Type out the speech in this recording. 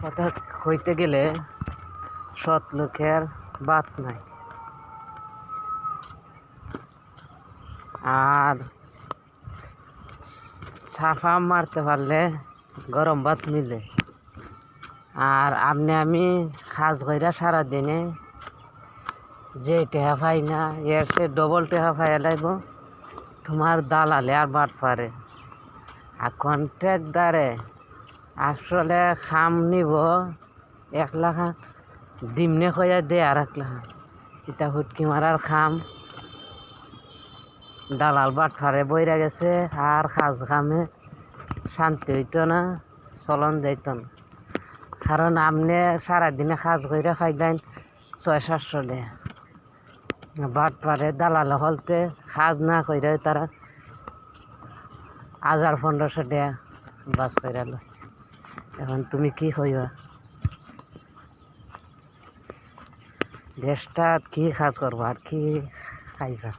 কথা কইতে গেলে সৎ লোকের বাত নাই, আর সাফা মারতে পারলে গরম ভাত মিলে। আর আমি কাজ কইরা সারাদিনে যে টেহা পাই না, এর সে ডবল টেহা পাইয়া লাগব তোমার দালালে আর বাট পারে। আর কন্ট্রাক্টদারে আসলে খাম নিব 1 লাখ, দিমনে খয়া দে আর 1 লাখ, ইটা হুটকি মারার খাম। দালাল বাট পারে বইরা গেছে, আর কাজ কামে শান্তি হইতো না, চলন যাইত না। কারণ আপনি সারাদিনে কাজ কইরা পাইলেন 600-700 টাকা, বাট পারে দালালে হলতে কাজ না কইরা তারা 1000-1500 টাকা বাস কইরা লয়। এখন তুমি কি কইবা? দেশটা কি কাজ করবা আর কি খাইবা?